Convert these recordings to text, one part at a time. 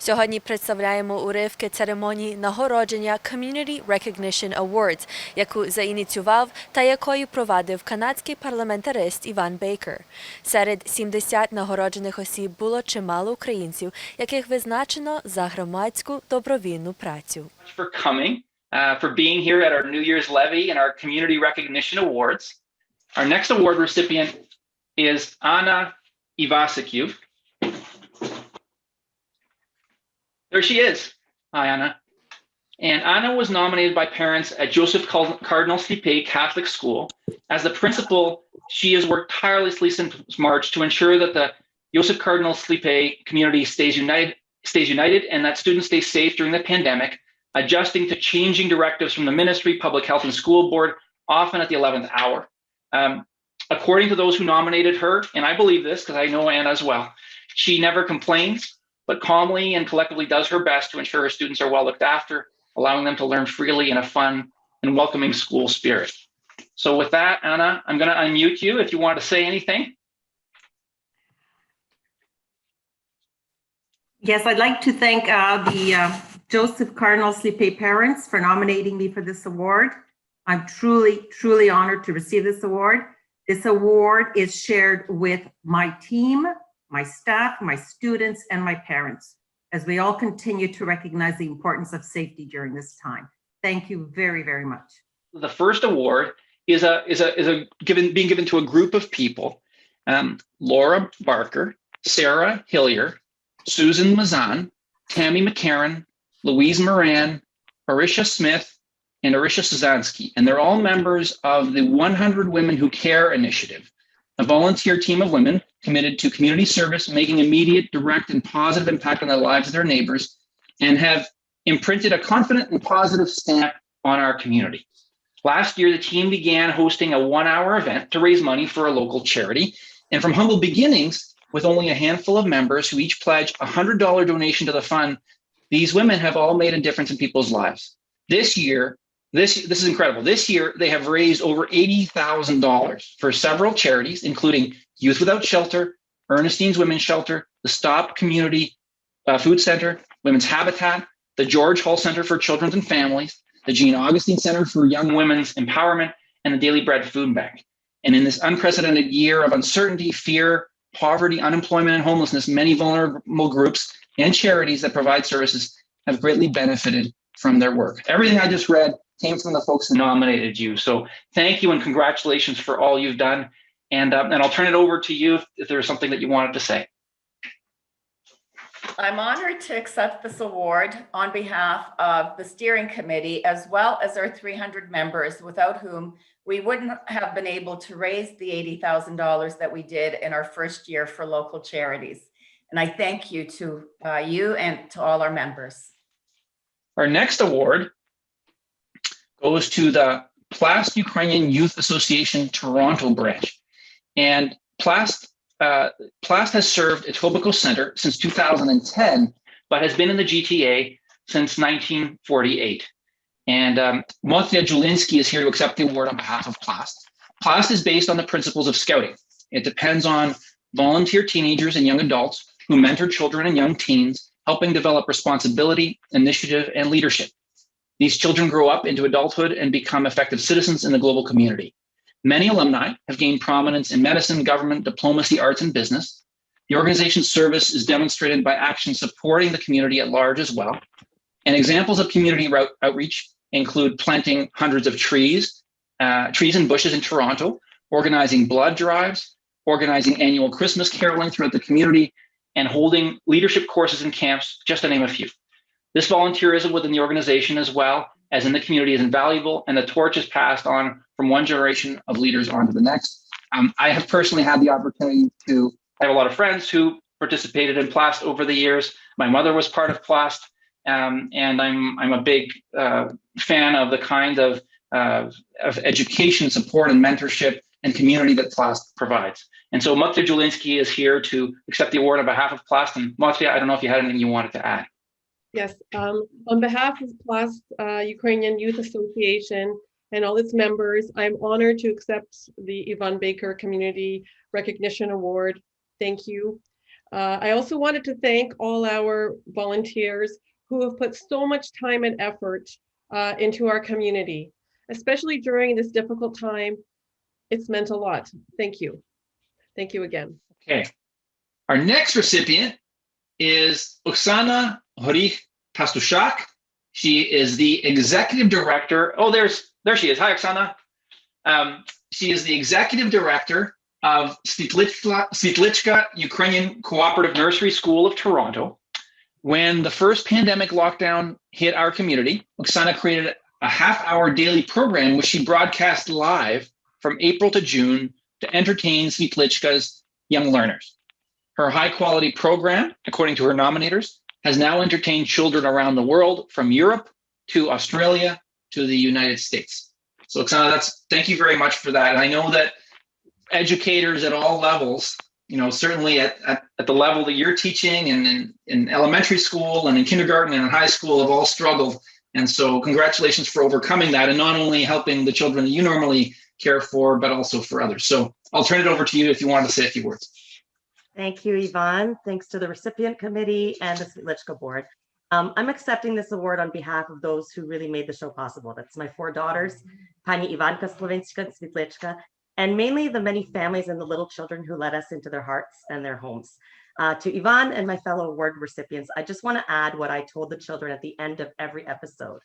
Сьогодні представляємо уривки церемонії нагородження Community Recognition Awards, яку заініціював та якою провадив канадський парламентарист Іван Бейкер. Серед 70 нагороджених осіб було чимало українців, яких визначено за громадську добровільну працю. For being here at our New Year's levee and our Community Recognition Awards. Our next award recipient is Anna Ivasicu. There she is. Hi, Anna. And Anna was nominated by parents at Joseph Cardinal Stipe Catholic School. As the principal, she has worked tirelessly since March to ensure that the Joseph Cardinal Stipe community stays united and that students stay safe during the pandemic, adjusting to changing directives from the Ministry, Public Health and School Board, often at the 11th hour. According to those who nominated her, and I believe this because I know Anna as well, she never complains, but calmly and collectively does her best to ensure her students are well looked after, allowing them to learn freely in a fun and welcoming school spirit. So with that, Anna, I'm going to unmute you if you want to say anything. Yes, I'd like to thank the Joseph Cardinal Stipe parents for nominating me for this award. I'm truly honored to receive this award. This award is shared with my team, my staff, my students, and my parents, as we all continue to recognize the importance of safety during this time. Thank you very, very much. The first award is being given to a group of people: Laura Barker, Sarah Hillier, Susan Mazan, Tammy McCarran, Louise Moran, Arisha Smith, and Arisha Suzansky. And they're all members of the 100 Women Who Care initiative, a volunteer team of women committed to community service, making immediate, direct, and positive impact on the lives of their neighbors, and have imprinted a confident and positive stamp on our community. Last year, the team began hosting a one-hour event to raise money for a local charity. And from humble beginnings, with only a handful of members who each pledge a $100 donation to the fund, these women have all made a difference in people's lives. This year, this is incredible. This year, they have raised over $80,000 for several charities, including Youth Without Shelter, Ernestine's Women's Shelter, the Stop Community Food Center, Women's Habitat, the George Hall Center for Children and Families, the Jean Augustine Center for Young Women's Empowerment, and the Daily Bread Food Bank. And in this unprecedented year of uncertainty, fear, poverty, unemployment, and homelessness, many vulnerable groups and charities that provide services have greatly benefited from their work. Everything I just read came from the folks who nominated you. So thank you and congratulations for all you've done. And I'll turn it over to you if there's something that you wanted to say. I'm honored to accept this award on behalf of the steering committee, as well as our 300 members, without whom we wouldn't have been able to raise the $80,000 that we did in our first year for local charities. And I thank you to you and to all our members. Our next award goes to the Plast Ukrainian Youth Association Toronto branch. And Plast has served Etobicoke Center since 2010, but has been in the GTA since 1948. And Motya Julinski is here to accept the award on behalf of Plast. Plast is based on the principles of scouting. It depends on volunteer teenagers and young adults who mentor children and young teens, helping develop responsibility, initiative, and leadership. These children grow up into adulthood and become effective citizens in the global community. Many alumni have gained prominence in medicine, government, diplomacy, arts, and business. The organization's service is demonstrated by actions supporting the community at large as well. And examples of community outreach include planting hundreds of trees and bushes in Toronto, organizing blood drives, organizing annual Christmas caroling throughout the community, and holding leadership courses and camps, just to name a few. This volunteerism within the organization as well as in the community is invaluable, and the torch is passed on from one generation of leaders on to the next. I have personally had the opportunity to have a lot of friends who participated in Plast over the years. My mother was part of Plast, and I'm a big fan of the kind of education, support, and mentorship and community that Plast provides. And so Motya Julinski is here to accept the award on behalf of Plast. And Motya, I don't know if you had anything you wanted to add. Yes, on behalf of Plast Ukrainian Youth Association and all its members, I'm honored to accept the Ivan Baker Community Recognition Award. Thank you. I also wanted to thank all our volunteers who have put so much time and effort into our community, especially during this difficult time. It's meant a lot. Thank you. Thank you again. Okay. Our next recipient is Oksana Horich Pastushak. She is the executive director. Oh, there she is. Hi, Oksana. She is the executive director of Svitlichka Ukrainian Cooperative Nursery School of Toronto. When the first pandemic lockdown hit our community, Oksana created a half-hour daily program which she broadcast live from April to June to entertain Svitlichka's young learners. Her high-quality program, according to her nominators, has now entertained children around the world, from Europe to Australia to the United States. So Oksana, thank you very much for that. And I know that educators at all levels, certainly at the level that you're teaching and in elementary school and in kindergarten and in high school, have all struggled. And so congratulations for overcoming that, and not only helping the children that you normally care for, but also for others. So I'll turn it over to you if you wanted to say a few words. Thank you, Yvonne. Thanks to the recipient committee and the Svitlichka board. I'm accepting this award on behalf of those who really made the show possible. That's my 4 daughters, Pani Ivanka, Slovenska, and Svitlichka, and mainly the many families and the little children who let us into their hearts and their homes. To Yvonne and my fellow award recipients, I just want to add what I told the children at the end of every episode,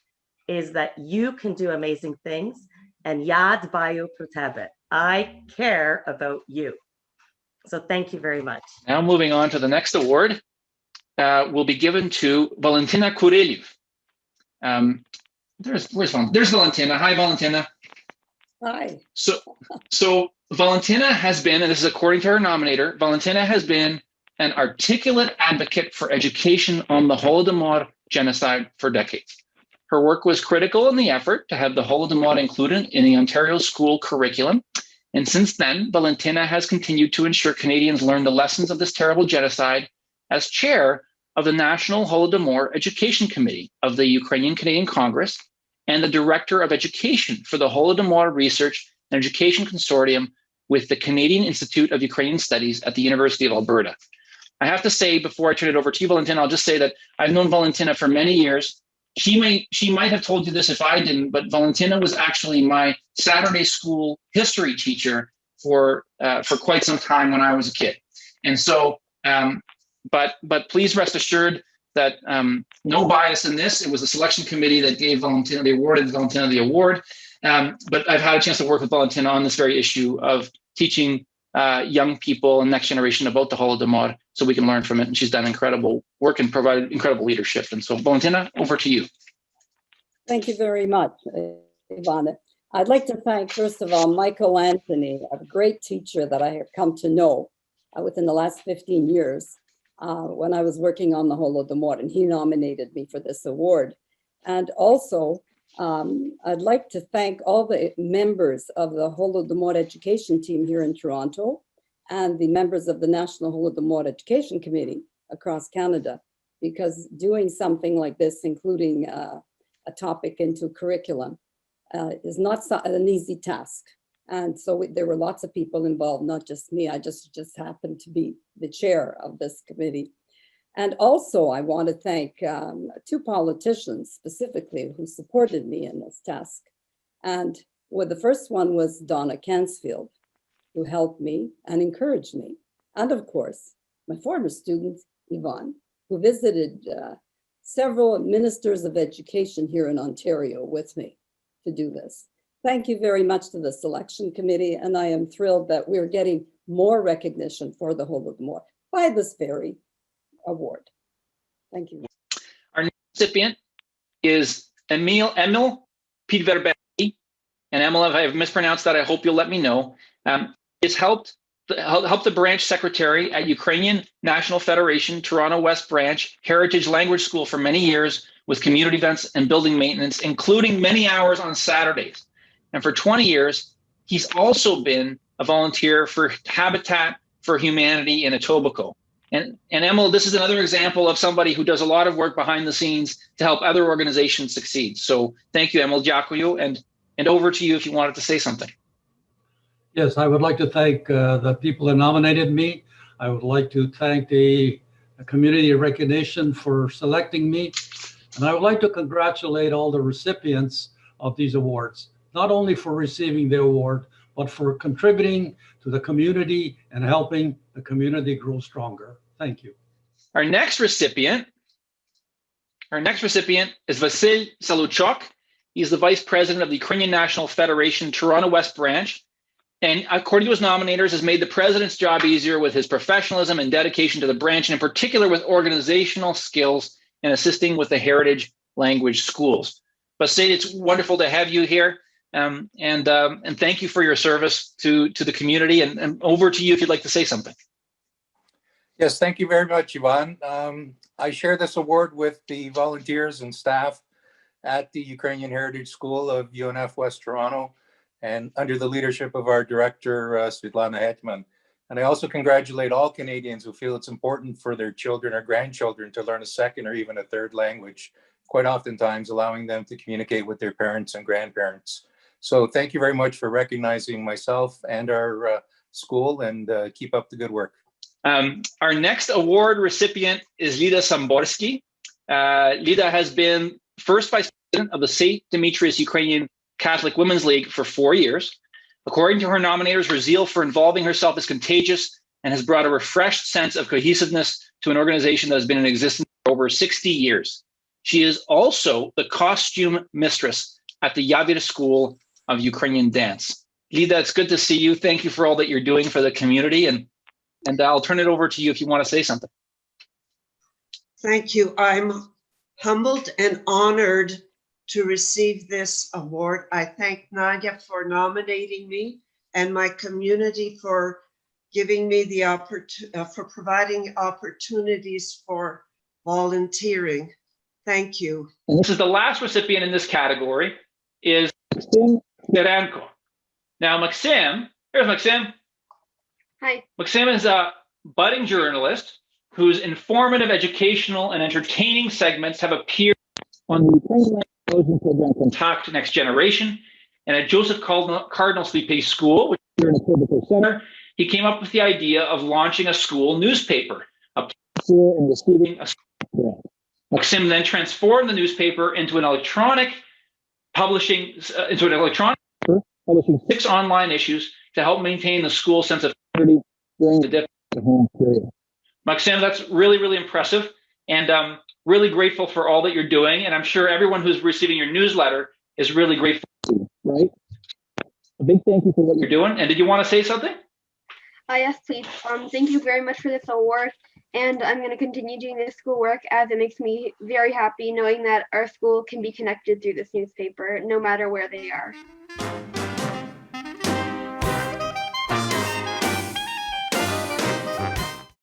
is that you can do amazing things, and Yad Bayu Protebe. I care about you. So thank you very much. Now moving on to the next award, will be given to Valentina Kurelyev. There's Valentina. Hi, Valentina. Hi. So Valentina has been, and this is according to her nominator, Valentina has been an articulate advocate for education on the Holodomor genocide for decades. Her work was critical in the effort to have the Holodomor included in the Ontario school curriculum. And since then, Valentina has continued to ensure Canadians learn the lessons of this terrible genocide as chair of the National Holodomor Education Committee of the Ukrainian Canadian Congress and the Director of Education for the Holodomor Research and Education Consortium with the Canadian Institute of Ukrainian Studies at the University of Alberta. I have to say, before I turn it over to you, Valentina, I'll just say that I've known Valentina for many years. She might have told you this if I didn't, but Valentina was actually my Saturday school history teacher for quite some time when I was a kid. And so, but please rest assured that no bias in this. It was the selection committee that gave Valentina the award, and Valentina the award. But I've had a chance to work with Valentina on this very issue of teaching young people and next generation about the Holodomor so we can learn from it. And she's done incredible work and provided incredible leadership. And so, Valentina, over to you. Thank you very much, Ivana. I'd like to thank, first of all, Michael Anthony, a great teacher that I have come to know within the last 15 years when I was working on the Holodomor, and he nominated me for this award. And also, I'd like to thank all the members of the Holodomor education team here in Toronto and the members of the National Holodomor Education Committee across Canada, because doing something like this, including a topic into curriculum, is not an easy task. And so there were lots of people involved, not just me. I just happened to be the chair of this committee. And also, I want to thank 2 politicians specifically who supported me in this task. And the first one was Donna Cansfield, who helped me and encouraged me. And of course, my former student, Yvonne, who visited several ministers of education here in Ontario with me to do this. Thank you very much to the selection committee. And I am thrilled that we're getting more recognition for the Holodomor by this very award. Thank you. Our next recipient is Emil Pidverbeti. And Emil, if I have mispronounced that, I hope you'll let me know. It's helped the branch secretary at Ukrainian National Federation, Toronto West Branch, Heritage Language School for many years with community events and building maintenance, including many hours on Saturdays. And for 20 years, he's also been a volunteer for Habitat for Humanity in Etobicoke. And Emil, this is another example of somebody who does a lot of work behind the scenes to help other organizations succeed. So thank you, Emil. Dziękuję. And over to you if you wanted to say something. Yes, I would like to thank the people that nominated me. I would like to thank the Community Recognition for selecting me. And I would like to congratulate all the recipients of these awards, not only for receiving the award, but for contributing to the community and helping the community grow stronger. Thank you. Our next recipient is Vasil Saluchok. He's the Vice President of the Ukrainian National Federation Toronto West Branch. And according to his nominators, has made the president's job easier with his professionalism and dedication to the branch, and in particular with organizational skills and assisting with the heritage language schools. Vasil, it's wonderful to have you here. And thank you for your service to the community. And over to you if you'd like to say something. Yes, thank you very much, Ivan. I share this award with the volunteers and staff at the Ukrainian Heritage School of UNF West Toronto, and under the leadership of our director, Svetlana Hetman. And I also congratulate all Canadians who feel it's important for their children or grandchildren to learn a second or even a third language, quite oftentimes allowing them to communicate with their parents and grandparents. So thank you very much for recognizing myself and our school, and keep up the good work. Our next award recipient is Lida Samborsky. Lida has been first vice president of the St. Demetrius Ukrainian Catholic Women's League for 4 years. According to her nominators, her zeal for involving herself is contagious and has brought a refreshed sense of cohesiveness to an organization that has been in existence for over 60 years. She is also the costume mistress at the Yavir School of Ukrainian Dance. Lida, it's good to see you. Thank you for all that you're doing for the community. And I'll turn it over to you if you want to say something. Thank you. I'm humbled and honored to receive this award. I thank Nadia for nominating me and my community for giving me the for providing opportunities for volunteering. Thank you. And this is the last recipient in this category is Maxim Steranko. Now, here's Maxim. Hi. Maxim is a budding journalist whose informative, educational, and entertaining segments have appeared on the Ukrainian television program Kontakt Next Generation, and at Joseph Cardinal Sleepy School, which is here in the Etobicoke Center. He came up with the idea of launching a school newspaper, and receiving a school. Maxim then transformed the newspaper into an electronic publishing, publishing 6 online issues to help maintain the school sense of community during the difficult period. Maxim, that's really, really impressive, and really grateful for all that you're doing. And I'm sure everyone who's receiving your newsletter is really grateful to you, right? A big thank you for what you're doing. And did you want to say something? Yes, please. Thank you very much for this award. And I'm going to continue doing this schoolwork, as it makes me very happy knowing that our school can be connected through this newspaper, no matter where they are.